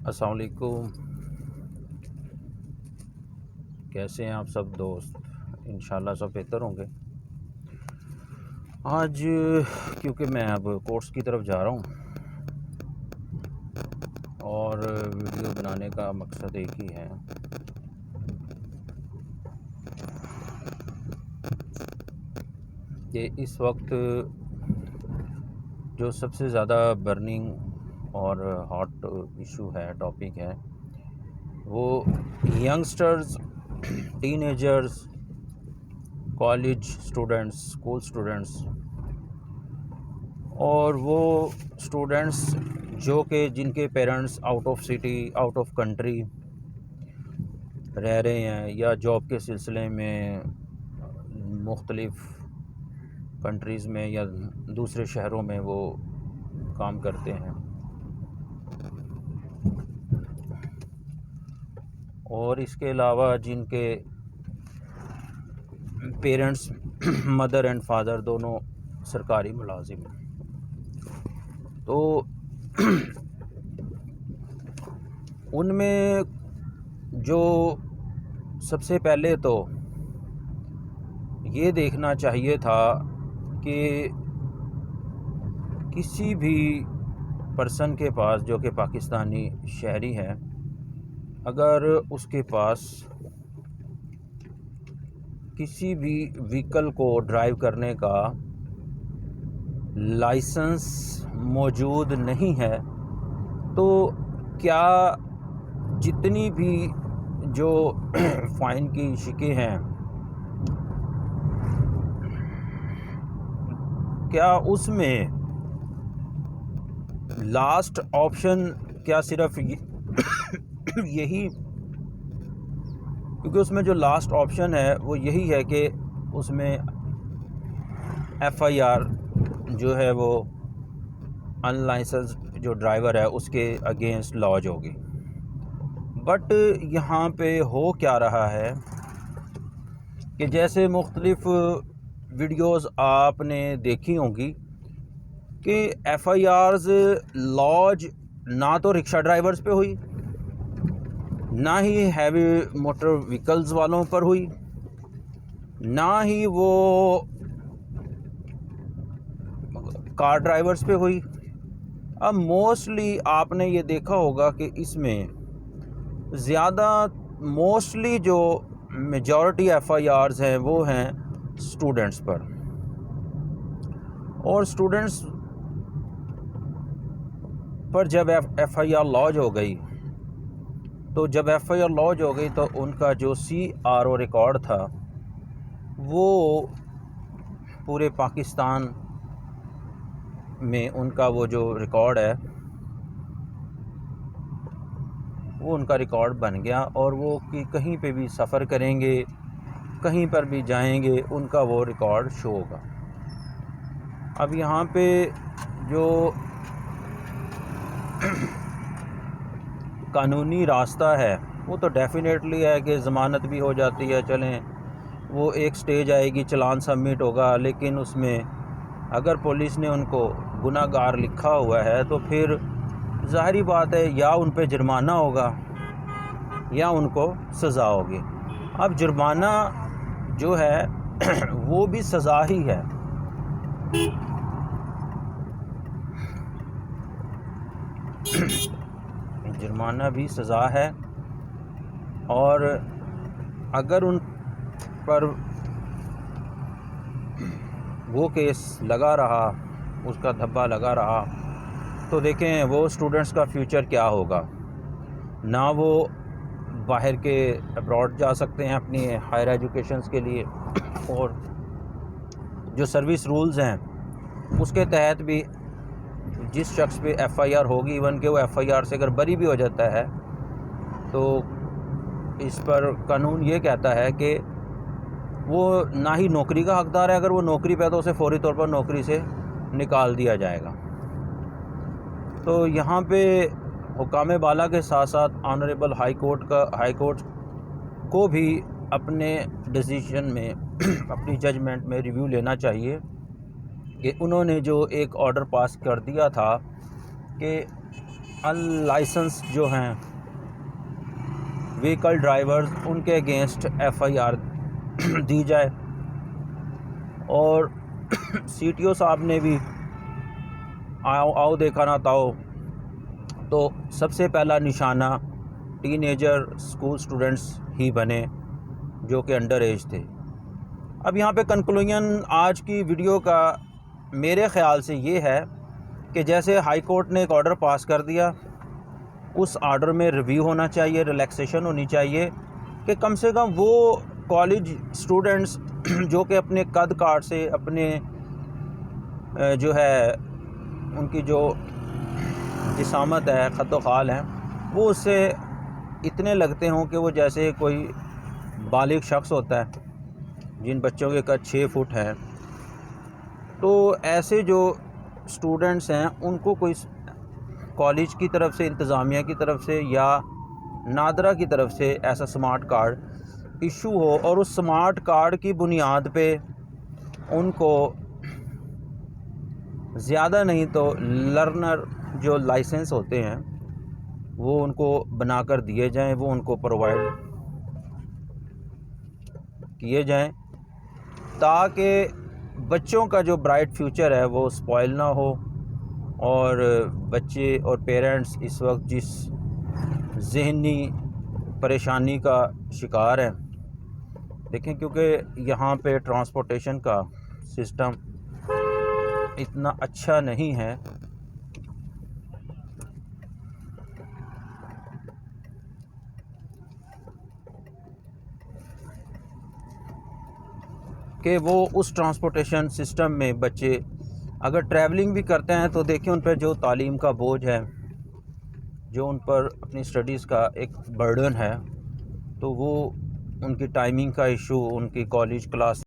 अस्सलाम वालेकुम। कैसे हैं आप सब दोस्त? इंशाल्लाह सब बेहतर होंगे। आज क्योंकि मैं अब कोर्स की तरफ जा रहा हूँ और वीडियो बनाने का मकसद एक ही है कि इस वक्त जो सबसे ज़्यादा बर्निंग और हॉट इशू है, टॉपिक है, वो youngsters, teenagers, college students, school students और वो स्टूडेंट्स जो कि जिनके parents out of city, out of country रह रहे हैं या जॉब के सिलसिले में मुख्तलिफ़ कंट्रीज़ में या दूसरे शहरों में वो काम करते हैं, और इसके अलावा जिनके पेरेंट्स मदर एंड फादर दोनों सरकारी मुलाजिम हैं। तो उनमें जो सबसे पहले तो ये देखना चाहिए था कि किसी भी पर्सन के पास जो कि पाकिस्तानी शहरी है, अगर उसके पास किसी भी व्हीकल को ड्राइव करने का लाइसेंस मौजूद नहीं है, तो क्या जितनी भी जो फ़ाइन की शिकें हैं, क्या उसमें लास्ट ऑप्शन क्या सिर्फ यही, क्योंकि उसमें जो लास्ट ऑप्शन है वो यही है कि उसमें FIR जो है वो अनलाइसेंस्ड जो ड्राइवर है उसके अगेंस्ट लॉज होगी। बट यहाँ पे हो क्या रहा है कि जैसे मुख्तलिफ़ वीडियोस आपने देखी होंगी कि FIRs लॉज ना तो रिक्शा ड्राइवर्स पे हुई, ना ही हैवी मोटर व्हीकल्स वालों पर हुई, ना ही वो कार ड्राइवर्स पे हुई। अब मोस्टली आपने ये देखा होगा कि इसमें ज़्यादा मोस्टली जो मेजॉरिटी FIRs हैं वो हैं स्टूडेंट्स पर, और स्टूडेंट्स पर जब FIR लॉज हो गई, तो जब FIR लॉज हो गई तो उनका जो CRO रिकॉर्ड था वो पूरे पाकिस्तान में उनका वो जो रिकॉर्ड है वो उनका रिकॉर्ड बन गया, और वो कि कहीं पे भी सफ़र करेंगे, कहीं पर भी जाएंगे, उनका वो रिकॉर्ड शो होगा। अब यहाँ पे जो कानूनी रास्ता है वो तो डेफ़िनेटली है कि ज़मानत भी हो जाती है, चलें वो एक स्टेज आएगी, चालान सबमिट होगा, लेकिन उसमें अगर पुलिस ने उनको गुनाहगार लिखा हुआ है तो फिर ज़ाहिरी बात है या उन पे जुर्माना होगा या उनको सज़ा होगी। अब जुर्माना जो है वो भी सज़ा ही है। जुर्माना भी सज़ा है, और अगर उन पर वो केस लगा रहा, उसका धब्बा लगा रहा, तो देखें वो स्टूडेंट्स का फ्यूचर क्या होगा। ना वो बाहर के अब्रॉड जा सकते हैं अपनी हायर एजुकेशंस के लिए, और जो सर्विस रूल्स हैं उसके तहत भी जिस शख्स पे FIR होगी, इवन के वो FIR से अगर बरी भी हो जाता है, तो इस पर कानून ये कहता है कि वो ना ही नौकरी का हकदार है, अगर वो नौकरी पे है तो उसे फौरी तौर पर नौकरी से निकाल दिया जाएगा। तो यहाँ पे हुकाम बाला के साथ साथ ऑनरेबल हाई कोर्ट को भी अपने डिसीजन में अपनी जजमेंट में रिव्यू लेना चाहिए कि उन्होंने जो एक ऑर्डर पास कर दिया था कि अनलाइसेंस जो हैं व्हीकल ड्राइवर्स, उनके अगेंस्ट FIR दी जाए। और CTO साहब ने भी आओ देखा ना ताओ, तो सबसे पहला निशाना टीनेजर स्कूल स्टूडेंट्स ही बने जो कि अंडर एज थे। अब यहाँ पे कंक्लूजन आज की वीडियो का मेरे ख़्याल से ये है कि जैसे हाई कोर्ट ने एक ऑर्डर पास कर दिया, उस ऑर्डर में रिव्यू होना चाहिए, रिलैक्सेशन होनी चाहिए कि कम से कम वो कॉलेज स्टूडेंट्स जो कि अपने कद काट से, अपने जो है उनकी जो जिसामत है, ख़द ख़ाल है, वो उससे इतने लगते हों कि वो जैसे कोई बालिग शख्स होता है, जिन बच्चों के कद 6 फुट हैं। तो ऐसे जो स्टूडेंट्स हैं उनको कोई कॉलेज की तरफ से, इंतज़ामिया की तरफ से या नादरा की तरफ से ऐसा स्मार्ट कार्ड इशू हो, और उस स्मार्ट कार्ड की बुनियाद पे उनको ज़्यादा नहीं तो लर्नर जो लाइसेंस होते हैं वो उनको बनाकर दिए जाएं, वो उनको प्रोवाइड किए जाएं, ताकि बच्चों का जो ब्राइट फ्यूचर है वो स्पॉइल ना हो। और बच्चे और पेरेंट्स इस वक्त जिस ज़हनी परेशानी का शिकार हैं, देखें, क्योंकि यहाँ पे ट्रांसपोर्टेशन का सिस्टम इतना अच्छा नहीं है कि वो उस ट्रांसपोर्टेशन सिस्टम में बच्चे अगर ट्रैवलिंग भी करते हैं तो देखें उन पर जो तालीम का बोझ है, जो उन पर अपनी स्टडीज़ का एक बर्डन है, तो वो उनकी टाइमिंग का इशू, उनकी कॉलेज क्लास